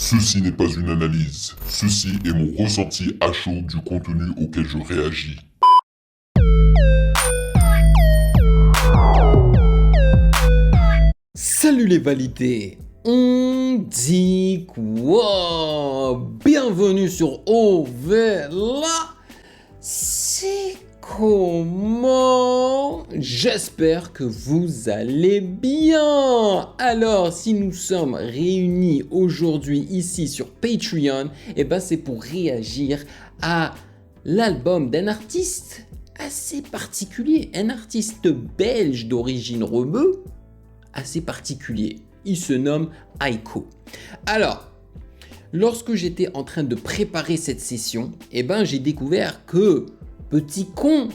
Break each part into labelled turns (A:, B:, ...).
A: Ceci n'est pas une analyse, ceci est mon ressenti à chaud du contenu auquel je réagis.
B: Salut les validés, on dit quoi? Bienvenue sur Ovela. C'est comment? J'espère que vous allez bien. Alors, si nous sommes réunis aujourd'hui ici sur Patreon, c'est pour réagir à l'album d'un artiste assez particulier, un artiste belge d'origine rebeu, assez particulier. Il se nomme Aiko. Alors, lorsque j'étais en train de préparer cette session, j'ai découvert que Petit Con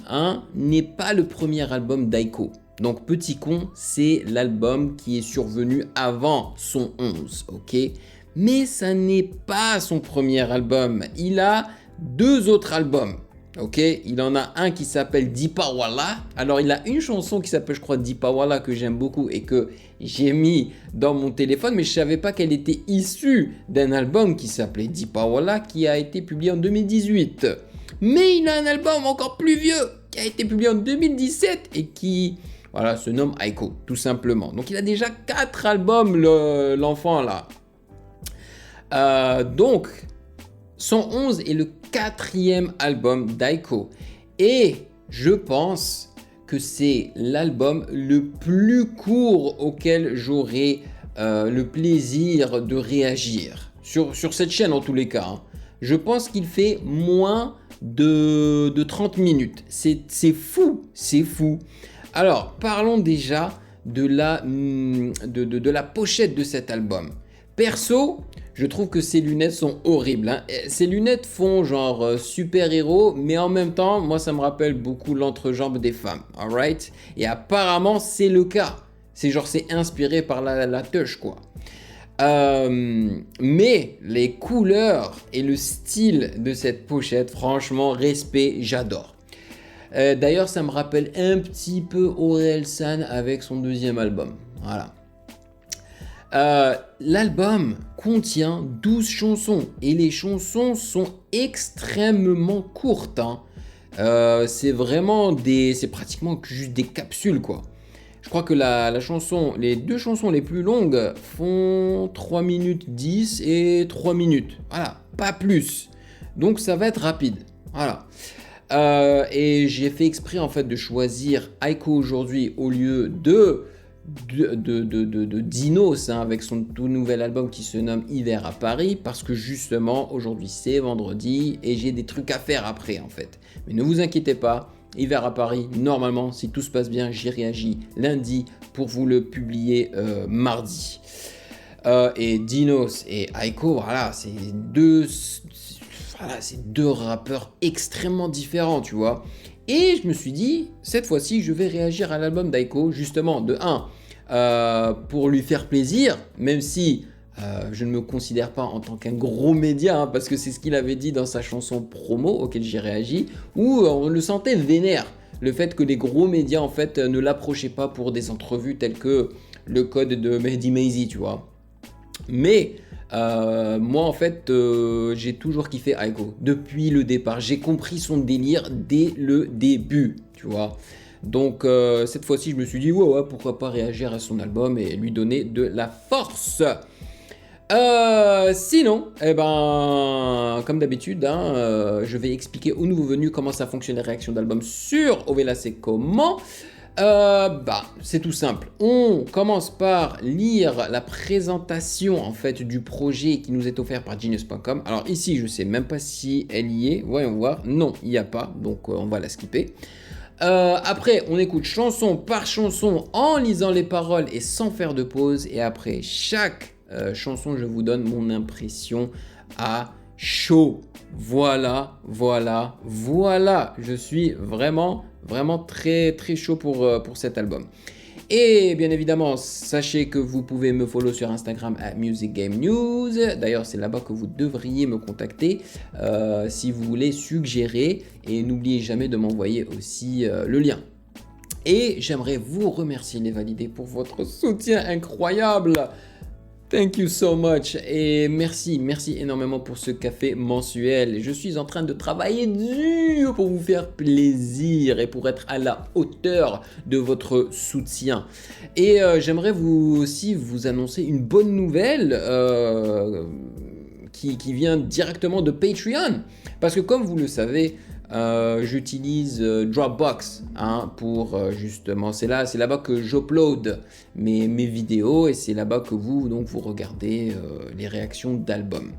B: n'est pas le premier album d'Aiko. Donc Petit Con, c'est l'album qui est survenu avant son 11, ok? Mais ça n'est pas son premier album. Il a deux autres albums. Ok, il en a un qui s'appelle Deepawala. Alors il a une chanson qui s'appelle, je crois, Deepawala, que j'aime beaucoup et que j'ai mis dans mon téléphone, mais je savais pas qu'elle était issue d'un album qui s'appelait Deepawala, qui a été publié en 2018. Mais il a un album encore plus vieux qui a été publié en 2017 et qui, voilà, se nomme Aiko, tout simplement. Donc il a déjà 4 albums, l'enfant là. Donc 111 est le 4e album d'Aiko. Et je pense que c'est l'album le plus court auquel j'aurai le plaisir de réagir. Sur cette chaîne en tous les cas. Je pense qu'il fait moins de 30 minutes. C'est fou, c'est fou. Alors, parlons déjà de la pochette de cet album. Perso, je trouve que ces lunettes sont horribles. Ces lunettes font genre super-héros, mais en même temps, moi ça me rappelle beaucoup l'entrejambe des femmes, alright? Et apparemment, c'est le cas. C'est inspiré par la touche, quoi. Mais les couleurs et le style de cette pochette, franchement, respect, j'adore. D'ailleurs, ça me rappelle un petit peu Orelsan avec son 2e album. Voilà. L'album contient 12 chansons et les chansons sont extrêmement courtes. C'est pratiquement juste des capsules, quoi. Je crois que les 2 chansons les plus longues font 3 minutes 10 et 3 minutes. Voilà, pas plus. Donc ça va être rapide. Voilà. Et j'ai fait exprès en fait de choisir Aiko aujourd'hui au lieu de Dinos avec son tout nouvel album qui se nomme Hiver à Paris, parce que justement aujourd'hui c'est vendredi et j'ai des trucs à faire après en fait. Mais ne vous inquiétez pas, Hiver à Paris, normalement si tout se passe bien j'y réagis lundi pour vous le publier mardi. Et Dinos et Aiko, voilà, c'est deux rappeurs extrêmement différents, tu vois. Et je me suis dit, cette fois-ci, je vais réagir à l'album d'Aiko, justement, de 1, pour lui faire plaisir, même si je ne me considère pas en tant qu'un gros média, parce que c'est ce qu'il avait dit dans sa chanson promo, auquel j'ai réagi, où on le sentait vénère. Le fait que les gros médias, en fait, ne l'approchaient pas pour des entrevues telles que le code de Mehdi Maizi, tu vois. Mais moi en fait j'ai toujours kiffé Aiko depuis le départ, j'ai compris son délire dès le début, tu vois. Donc cette fois-ci je me suis dit ouais, pourquoi pas réagir à son album et lui donner de la force. Sinon, comme d'habitude, je vais expliquer aux nouveaux venus comment ça fonctionne les réactions d'album sur Ovela c'est comment. C'est tout simple. On commence par lire la présentation en fait du projet qui nous est offert par Genius.com. Alors ici, je sais même pas si elle y est. Voyons voir. Non, il n'y a pas. Donc on va la skipper. Après, on écoute chanson par chanson en lisant les paroles et sans faire de pause. Et après chaque chanson, je vous donne mon impression à chaud. Voilà. Je suis vraiment très très chaud pour cet album. Et bien évidemment, sachez que vous pouvez me follow sur Instagram à Music Game News. D'ailleurs, c'est là-bas que vous devriez me contacter si vous voulez suggérer. Et n'oubliez jamais de m'envoyer aussi le lien. Et j'aimerais vous remercier les validés pour votre soutien incroyable. Thank you so much et merci énormément pour ce café mensuel. Je suis en train de travailler dur pour vous faire plaisir et pour être à la hauteur de votre soutien. Et j'aimerais vous aussi vous annoncer une bonne nouvelle qui vient directement de Patreon. Parce que comme vous le savez, j'utilise Dropbox pour justement, c'est là-bas que j'upload mes vidéos et c'est là-bas que vous regardez les réactions d'albums.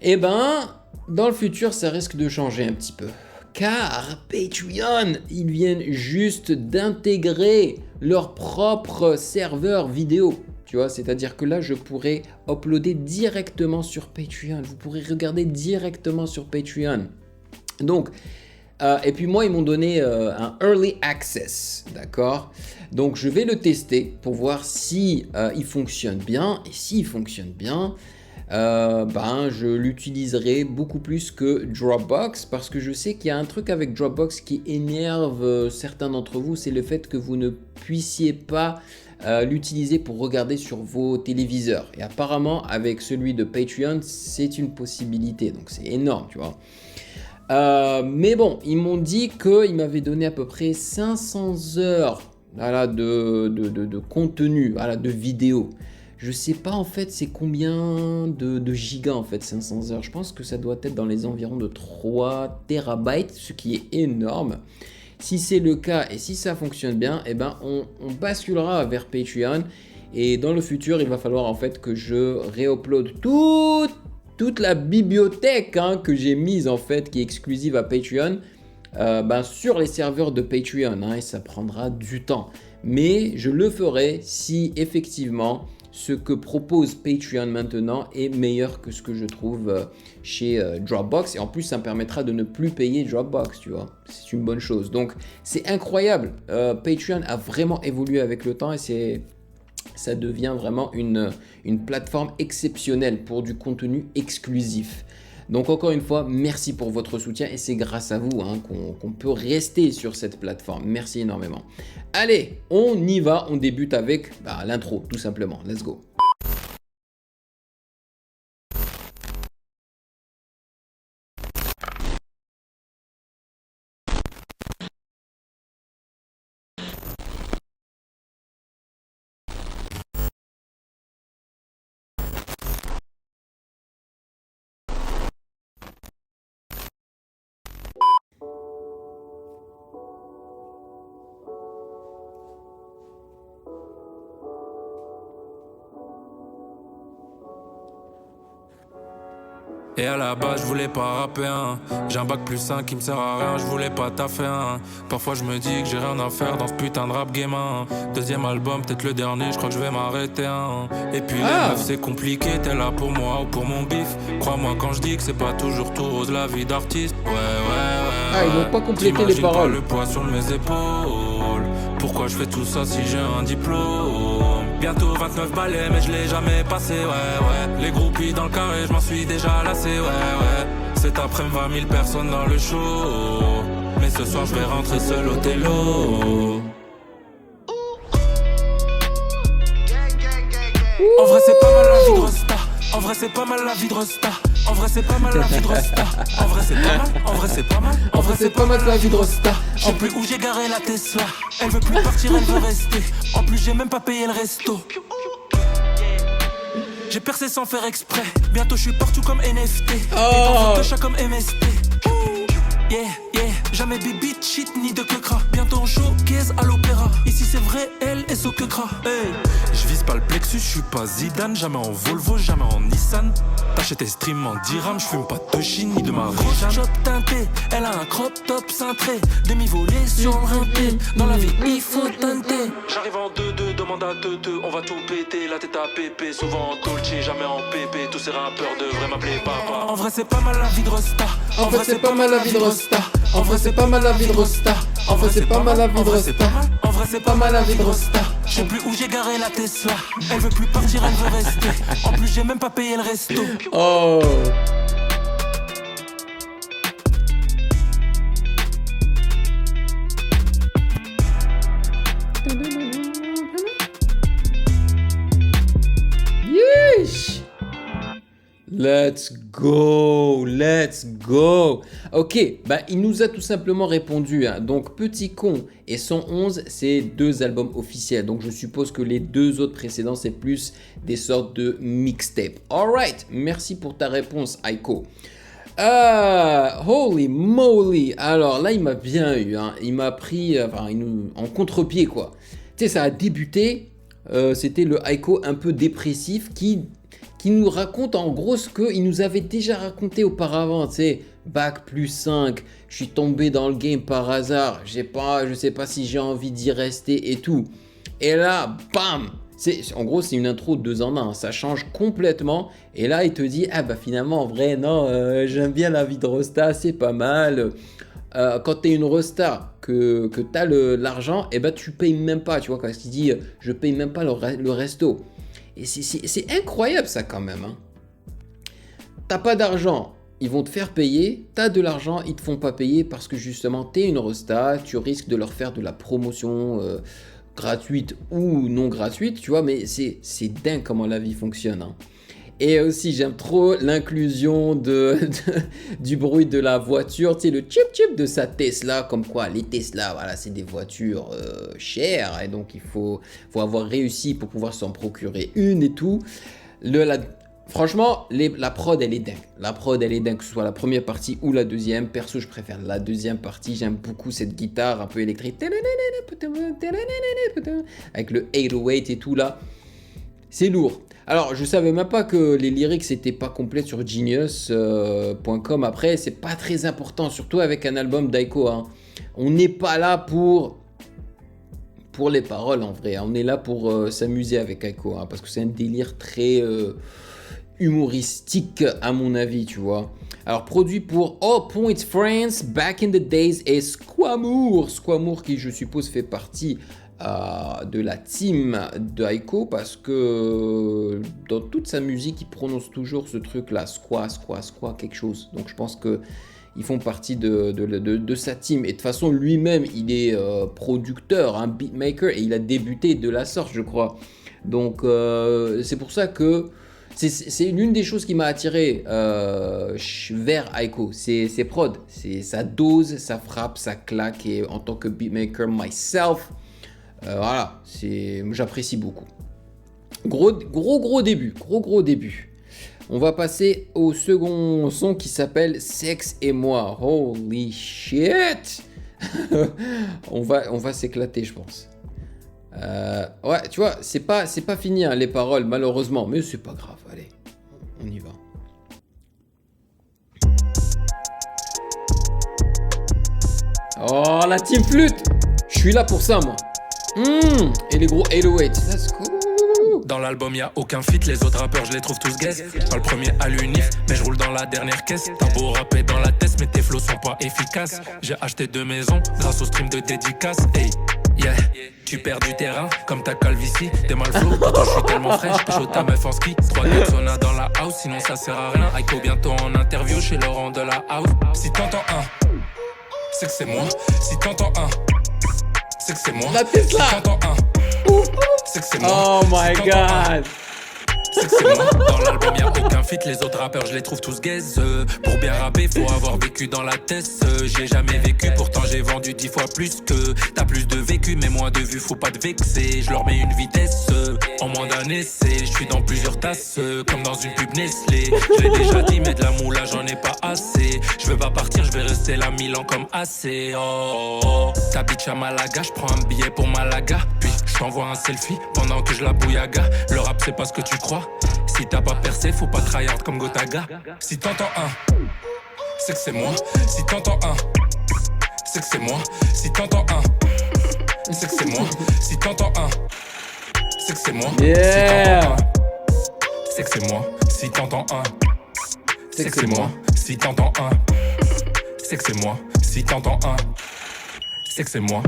B: Et ben, dans le futur, ça risque de changer un petit peu. Car Patreon, ils viennent juste d'intégrer leur propre serveur vidéo. Tu vois, c'est-à-dire que là, je pourrais uploader directement sur Patreon. Vous pourrez regarder directement sur Patreon. Donc, et puis moi, ils m'ont donné un Early Access, d'accord? Donc, je vais le tester pour voir si il fonctionne bien. Et s'il fonctionne bien, je l'utiliserai beaucoup plus que Dropbox parce que je sais qu'il y a un truc avec Dropbox qui énerve certains d'entre vous, c'est le fait que vous ne puissiez pas l'utiliser pour regarder sur vos téléviseurs. Et apparemment, avec celui de Patreon, c'est une possibilité. Donc, c'est énorme, tu vois. Mais bon, ils m'ont dit qu'ils m'avaient donné à peu près 500 heures de contenu, de vidéo. Je sais pas en fait c'est combien de gigas en fait 500 heures. Je pense que ça doit être dans les environs de 3 terabytes, ce qui est énorme. Si c'est le cas et si ça fonctionne bien, eh ben on basculera vers Patreon. Et dans le futur, il va falloir en fait que je réupload toute la bibliothèque que j'ai mise en fait, qui est exclusive à Patreon, sur les serveurs de Patreon, et ça prendra du temps. Mais je le ferai si effectivement ce que propose Patreon maintenant est meilleur que ce que je trouve chez Dropbox. Et en plus, ça me permettra de ne plus payer Dropbox, tu vois. C'est une bonne chose. Donc, c'est incroyable. Patreon a vraiment évolué avec le temps et ça devient vraiment une plateforme exceptionnelle pour du contenu exclusif. Donc encore une fois, merci pour votre soutien et c'est grâce à vous qu'on peut rester sur cette plateforme. Merci énormément. Allez, on y va, on débute avec l'intro tout simplement. Let's go.
C: Et à la base je voulais pas rapper J'ai un bac plus 5 qui me sert à rien, je voulais pas taffer Parfois je me dis que j'ai rien à faire dans ce putain de rap game Deuxième album, peut-être le dernier, je crois que je vais m'arrêter Et puis les meufs c'est compliqué, t'es là pour moi ou pour mon bif. Crois-moi quand je dis que c'est pas toujours tout rose la vie d'artiste. Ouais.
B: Ils vont pas compléter les paroles.
C: Pas le poids sur mes épaules. Pourquoi je fais tout ça si j'ai un diplôme? Bientôt 29 balais mais je l'ai jamais passé, ouais. Les groupies dans le carré, je m'en suis déjà lassé, ouais. Cet après-midi 20 000 personnes dans le show. Mais ce soir je vais rentrer seul au télo. En vrai c'est pas mal la vie de Rosta. En vrai c'est pas mal la vie de Rosta. En vrai c'est pas mal la vie de Rosta. En vrai c'est pas mal, en vrai c'est pas mal.
B: En vrai c'est pas mal la vie de Rosta.
C: Je sais plus où j'ai garé la Tesla. Elle veut plus partir, elle veut rester. En plus j'ai même pas payé le resto. J'ai percé sans faire exprès. Bientôt je suis partout comme NFT. Et dans un chat comme MST. Yeah. Jamais bibi de shit ni de quecra. Bientôt en showcase à l'opéra. Ici c'est vrai, elle est so quecra. Hey. Je vise pas le plexus, je suis pas Zidane. Jamais en Volvo, jamais en Nissan. T'achètes tes streams en dirham, je fume pas de Chine ni de Marie-Jeanne. Shop teinté, elle a un crop top cintré. Demi-volé sur le rinté. Dans la vie il faut teinter. J'arrive en 2-2, demande à 2-2. On va tout péter, la tête à pépé. Souvent en Dolce, jamais en pépé. Tous ces rappeurs devraient m'appeler papa. En vrai c'est pas mal la vie de Rosta.
B: En vrai c'est pas mal la vie de Rosta. En vrai c'est pas mal la vie de Rosta. En vrai c'est pas mal la vie de Rosta.
C: En vrai c'est pas mal la vie de Rosta. Je sais plus où j'ai garé la Tesla. Elle veut plus partir, elle veut rester. En plus j'ai même pas payé le resto.
B: Oh. Let's go, let's go. Ok, bah il nous a tout simplement répondu. Hein. Donc Petit Con et 111, c'est 2 albums officiels. Donc je suppose que les 2 autres précédents, c'est plus des sortes de mixtape. Alright, merci pour ta réponse, Aiko. Holy moly. Alors là, il m'a bien eu. Hein. Il m'a pris en contre-pied, quoi. Tu sais, ça a débuté. C'était le Aiko un peu dépressif qui nous raconte en gros ce qu'il nous avait déjà raconté auparavant, tu sais, bac plus 5, je suis tombé dans le game par hasard, je sais pas si j'ai envie d'y rester et tout. Et là, bam, en gros c'est une intro de 2 en 1, ça change complètement. Et là il te dit, ah bah finalement en vrai non, j'aime bien la vie de Rosta, c'est pas mal. Quand t'es une Rosta, que t'as l'argent, et bah tu payes même pas, tu vois, quand il dit, je paye même pas le resto. Et c'est incroyable ça quand même. Hein. T'as pas d'argent, ils vont te faire payer. T'as de l'argent, ils te font pas payer parce que justement t'es une Rosta, tu risques de leur faire de la promotion gratuite ou non gratuite, tu vois. Mais c'est dingue comment la vie fonctionne. Hein. Et aussi j'aime trop l'inclusion du bruit de la voiture, tu sais, le chip chip de sa Tesla, comme quoi les Tesla, voilà, c'est des voitures chères et donc il faut avoir réussi pour pouvoir s'en procurer une et tout. Franchement, la prod elle est dingue. La prod elle est dingue, que ce soit la première partie ou la deuxième. Perso, je préfère la deuxième partie. J'aime beaucoup cette guitare un peu électrique avec le 808 et tout là. C'est lourd. Alors, je savais même pas que les lyrics n'étaient pas complètes sur Genius.com. Après, c'est pas très important, surtout avec un album d'Aiko. Hein. On n'est pas là pour les paroles en vrai. Hein. On est là pour s'amuser avec Aiko, hein, parce que c'est un délire très humoristique à mon avis, tu vois. Alors, produit pour All Points France, Back in the Days et Squamour. Squamour qui, je suppose, fait partie de la team d'Aiko parce que dans toute sa musique il prononce toujours ce truc là, squat quelque chose, donc je pense que ils font partie de sa team. Et de toute façon lui-même il est producteur, un beatmaker, et il a débuté de la sorte, je crois. Donc c'est pour ça que c'est l'une des choses qui m'a attiré vers Aiko, c'est ses prods, c'est sa dose, ça frappe, ça claque. Et en tant que beatmaker myself, voilà, j'apprécie beaucoup. Gros début. On va passer au second son qui s'appelle Sexe et moi. Holy shit. on va s'éclater, je pense. Ouais, tu vois, c'est pas fini hein, les paroles malheureusement, mais c'est pas grave. Allez, on y va. Oh, la team flûte. Je suis là pour ça, moi. Et les gros 808, let's go.
C: Dans l'album y'a aucun feat, les autres rappeurs je les trouve tous gays. Pas le premier à l'unif, mais je roule dans la dernière caisse. T'as beau rapper dans la tête, mais tes flows sont pas efficaces. J'ai acheté 2 maisons grâce au stream de dédicace. Hey, yeah, tu perds du terrain comme ta calvitie. T'es mal flow, pourtant je suis tellement fraîche. Chaud ta meuf en ski, 3 Dexona dans la house, sinon ça sert à rien. Aiko bientôt en interview chez Laurent de la house. Si t'entends un, c'est que c'est moi. Si t'entends un, c'est que c'est moi.
B: La Tesla.
C: Si t'entends un, c'est que c'est moi.
B: Oh my
C: si
B: god.
C: C'est que c'est moi. Dans l'album y'a aucun feat, les autres rappeurs je les trouve tous gays. Pour bien rapper faut avoir vécu dans la tête. J'ai jamais vécu, pourtant j'ai vendu 10 fois plus que. T'as plus de vécu mais moins de vues, faut pas te vexer. Je leur mets une vitesse, en moins d'un essai. Je suis dans plusieurs tasses, comme dans une pub Nestlé. Je l'ai déjà dit mais de la moula j'en ai pas assez. Je veux pas partir, je vais rester là 1000 ans comme assez. Oh. Ta bitch à Malaga, je prends un billet pour Malaga. Puis je t'envoie un selfie pendant que je la bouillaga. Le rap c'est pas ce que tu crois. Si t'as pas percé, faut pas tryhard comme Gotaga. Si t'entends un, c'est que c'est moi. Si t'entends un, c'est que c'est moi. Si t'entends un, c'est que c'est moi. Si t'entends un, c'est que c'est moi.
B: Yeah.
C: C'est que c'est moi. Si t'entends un, c'est que c'est moi. Si t'entends un, c'est que c'est moi. Si t'entends un, c'est que c'est moi.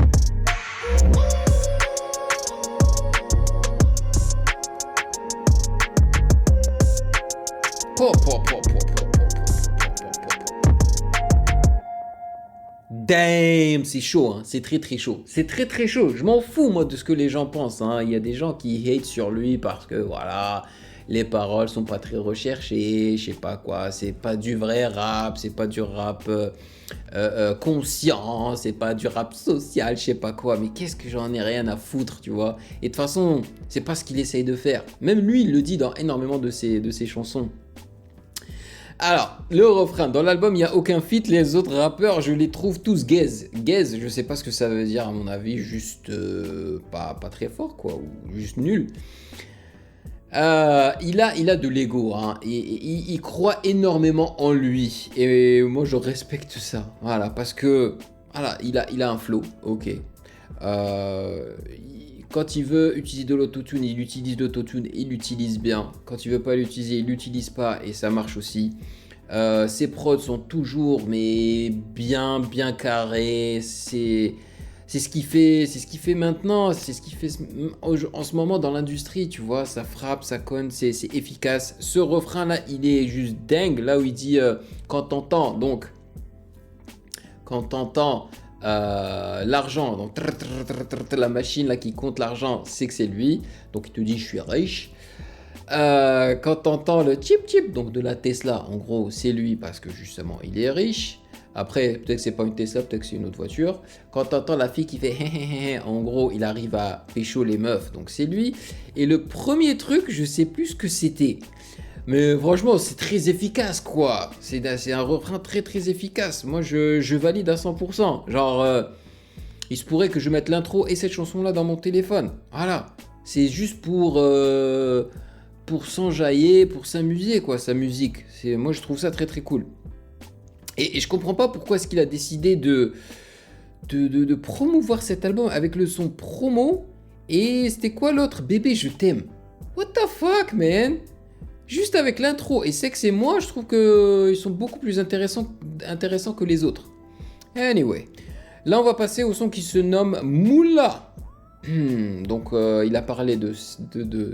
B: Damn, c'est chaud, hein. C'est très chaud. C'est très chaud. Je m'en fous, moi, de ce que les gens pensent. Hein. Il y a des gens qui hate sur lui parce que, voilà, les paroles sont pas très recherchées, je sais pas quoi, c'est pas du vrai rap, c'est pas du rap conscient, c'est pas du rap social, je sais pas quoi, mais qu'est-ce que j'en ai rien à foutre, tu vois. Et de toute façon, c'est pas ce qu'il essaye de faire. Même lui, il le dit dans énormément de ses chansons. Alors, le refrain, dans l'album, il n'y a aucun feat, les autres rappeurs, je les trouve tous gaze. Gaze, je sais pas ce que ça veut dire à mon avis, juste pas très fort quoi, ou juste nul. Il a de l'ego, hein, et il croit énormément en lui, et moi je respecte ça, voilà, parce que, voilà, il a un flow, ok. Quand il veut utiliser de l'autotune, il utilise l'autotune, il l'utilise bien. Quand il veut pas l'utiliser, il l'utilise pas et ça marche aussi. Ses prods sont toujours mais bien carrés. C'est ce qui fait maintenant, c'est ce qui fait en ce moment dans l'industrie, tu vois, ça frappe, ça conne, c'est efficace. Ce refrain là, il est juste dingue, là où il dit quand t'entends l'argent, donc la machine là qui compte l'argent, c'est que c'est lui, donc il te dit je suis riche. Quand t'entends le chip chip, donc de la Tesla, en gros c'est lui parce que justement il est riche. Après peut-être que c'est pas une Tesla, peut-être que c'est une autre voiture. Quand t'entends la fille qui fait en gros il arrive à pécho les meufs, donc c'est lui. Et le premier truc, je sais plus ce que c'était. Mais franchement, c'est très efficace, quoi. C'est un refrain très efficace. Moi, je valide à 100%. Genre, il se pourrait que je mette l'intro et cette chanson-là dans mon téléphone. Voilà. C'est juste pour s'enjailler, pour s'amuser, quoi, sa musique. Moi, je trouve ça très cool. Et je comprends pas pourquoi est-ce qu'il a décidé de promouvoir cet album avec le son promo. Et c'était quoi l'autre ? Bébé, je t'aime. What the fuck, man ? Juste avec l'intro et Sexe et moi, je trouve qu'ils sont beaucoup plus intéressants que les autres. Anyway, là on va passer au son qui se nomme Moula. Donc il a parlé de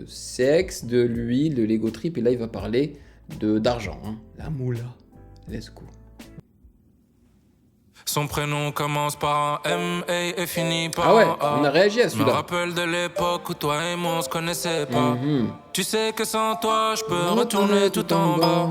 B: sexe, de l'huile, de l'ego trip, et là il va parler d'argent. Hein. La Moula. Let's go.
C: Son prénom commence par un M et finit par
B: Ah ouais,
C: un A.
B: on a réagi à
C: Je me
B: celui-là.
C: rappelle de l'époque où toi et moi on se connaissait pas. Tu sais que sans toi je peux retourner tout en bas.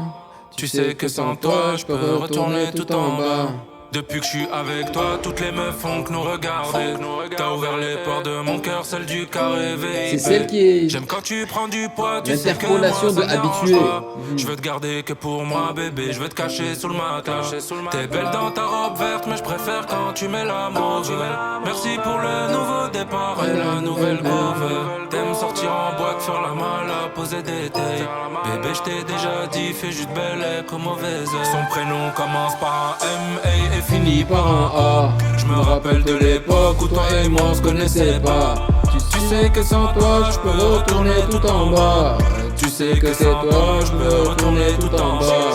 C: Tu sais que sans toi je peux retourner tout en bas. Depuis que je suis avec toi, toutes les meufs font que nous regarder. T'as ouvert les portes de mon cœur, celle du carré VIP.
B: C'est celle qui est
C: J'aime quand tu prends du poids, tu sais que moi
B: l'interpolation
C: ça
B: de
C: me dérange
B: habitué.
C: pas. Je veux te garder que pour moi bébé, je veux te cacher sous le matelas. T'es belle dans ta robe verte, mais je préfère quand tu mets la mauve. Merci pour le nouveau départ et la nouvelle couve. T'aimes sortir en boîte, faire la malle, poser des tailles. Bébé, je t'ai déjà dit, fais juste belle et comme mauvaise. Son prénom commence par un M et finit par un A. Je me rappelle de l'époque où toi et moi on se connaissait pas. Tu sais que sans toi je peux retourner tout en bas. Tu sais que c'est toi je peux retourner tout en bas.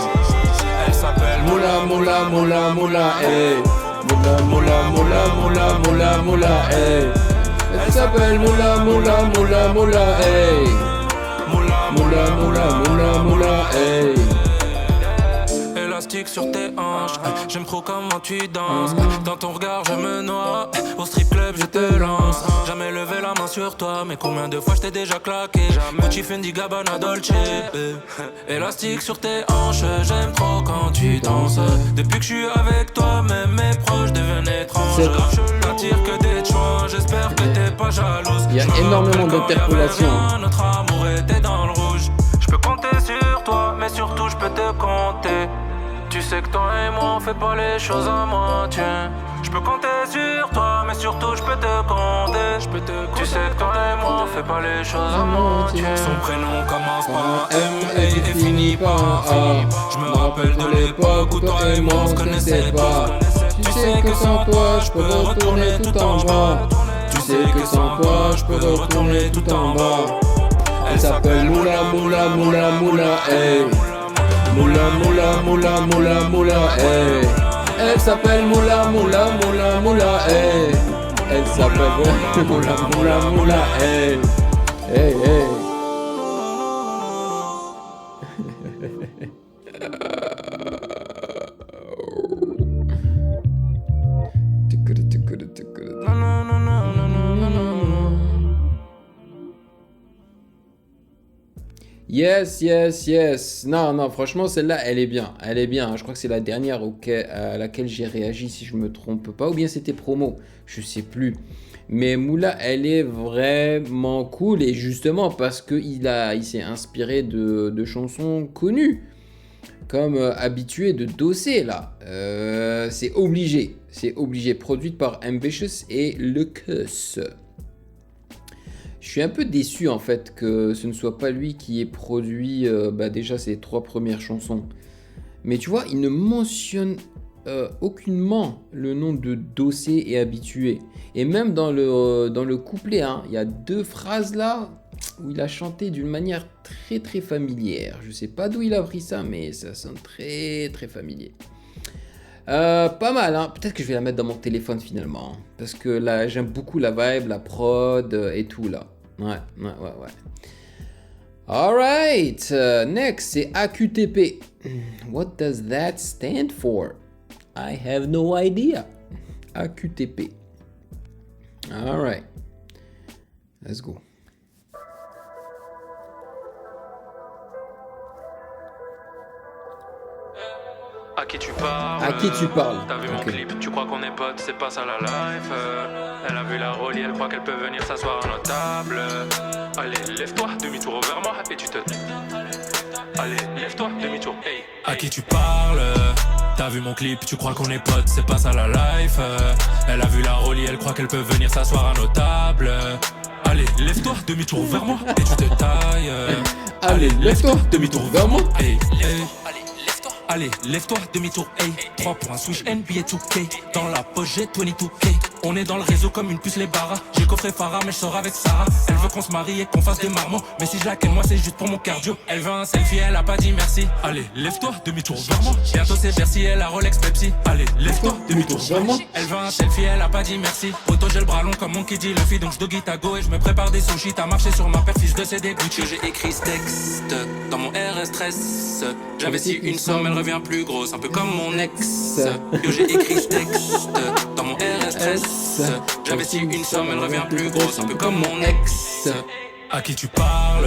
C: Elle s'appelle Moula Moula Moula Moula hey. Moula Moula Moula Moula Moula Moula hey. Elle s'appelle Moula Moula Moula Moula hey. Moula Moula Moula Moula Moula hey. Élastique sur tes hanches, j'aime trop comment tu danses. Dans ton regard je me noie, au strip club je te lance. Jamais levé la main sur toi, mais combien de fois je t'ai déjà claqué. Gucci, Fendi, Gabbana, Dolce. Élastique sur tes hanches, j'aime trop quand tu danses. Depuis que je suis avec toi, même mes proches deviennent étranges. N'attire que des choix, j'espère que t'es pas jalouse.
B: Il y a énormément d'interpolations.
C: Notre amour était dans le rouge. Je peux compter sur toi, mais surtout je peux te compter. Tu sais que toi et moi on fait pas les choses à moitié. Je peux compter sur toi, mais surtout je peux te compter. Tu sais que toi et moi on fait pas les choses à moitié. Son prénom commence par un M et finit par un A. Je me rappelle de l'époque où toi et moi on se connaissait pas. Tu sais que sans toi je peux retourner tout en bas. Tu sais que sans toi je peux retourner tout en bas. Elle s'appelle Moula Moula Moula Moula hey. Moula Moula Moula Moula Moula hey. Elle s'appelle Moula Moula Moula Moula hey. Elle s'appelle Moula Moula Moula hey. Hey hey.
B: Yes, yes, yes. Non, non, franchement, celle-là, elle est bien. Elle est bien. Je crois que c'est la dernière à laquelle j'ai réagi, si je me trompe pas. Ou bien c'était promo. Je sais plus. Mais Moula, elle est vraiment cool. Et justement, parce qu'il s'est inspiré de chansons connues. Comme Habitué de Dossé, là. C'est obligé. C'est obligé. Produite par Ambitious et Le Cuss. Je suis un peu déçu en fait que ce ne soit pas lui qui ait produit déjà ses 3 premières chansons. Mais tu vois, il ne mentionne aucunement le nom de Dossé et Habitué. Et même dans le couplet, hein, il y a 2 phrases là où il a chanté d'une manière très très familière. Je sais pas d'où il a pris ça, mais ça sonne très très familier. Pas mal, hein. Peut-être que je vais la mettre dans mon téléphone finalement. Parce que là, j'aime beaucoup la vibe, la prod et tout là. Ouais. Alright, next, c'est AQTP. What does that stand for? I have no idea. AQTP. Alright. Let's go.
C: À qui tu parles?
B: À qui tu parles?
C: T'as vu mon clip, tu crois qu'on est potes, c'est pas ça la life. Elle a vu la rollie, elle croit qu'elle peut venir s'asseoir à notre table. Allez, lève-toi, demi-tour vers moi et tu te... Allez, lève-toi, demi-tour, hey. À qui tu parles? T'as vu mon clip, tu crois qu'on est potes, c'est pas ça la life. Elle a vu la rollie, elle croit qu'elle peut venir s'asseoir à notre table. Allez, lève-toi, demi-tour vers moi et tu te tailles.
B: Allez, lève-toi, demi-tour vers moi.
C: Hey, hey. Allez, lève-toi, demi-tour, hey. 3 points, switch, NBA 2K. Dans la poche, j'ai 22K. On est dans le réseau comme une puce, les barras. J'ai coffré Farah, mais je sors avec Sarah. Elle veut qu'on se marie et qu'on fasse des marmots. Mais si je la ken, moi, c'est juste pour mon cardio. Elle veut un selfie, elle a pas dit merci. Allez, lève-toi, demi-tour vers moi. Bientôt, c'est Bercy, elle a Rolex Pepsi. Allez, lève-toi, demi-tour vers moi. Elle veut un selfie, elle a pas dit merci. Auto, j'ai le bras long comme mon qui dit Luffy. Donc, je dogi ta go et je me prépare des sushis. T'as marché sur ma paire, fils de CD Gucci. J'ai écrit ce texte dans mon RS13. J'investis une somme, elle revient plus grosse, un peu comme mon ex. Yo, j'ai écrit ce texte dans mon RS13. J'investis une somme, elle revient plus grosse, un peu comme mon ex. À qui tu parles?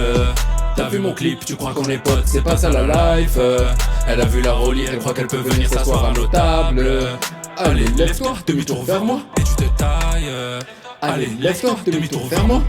C: T'as vu mon clip, tu crois qu'on est potes, c'est pas ça la life. Elle a vu la rollie, elle croit qu'elle peut venir s'asseoir à nos tables. Allez, lève-toi, demi-tour vers moi et tu te tailles. Allez, lève-toi, demi-tour vers moi.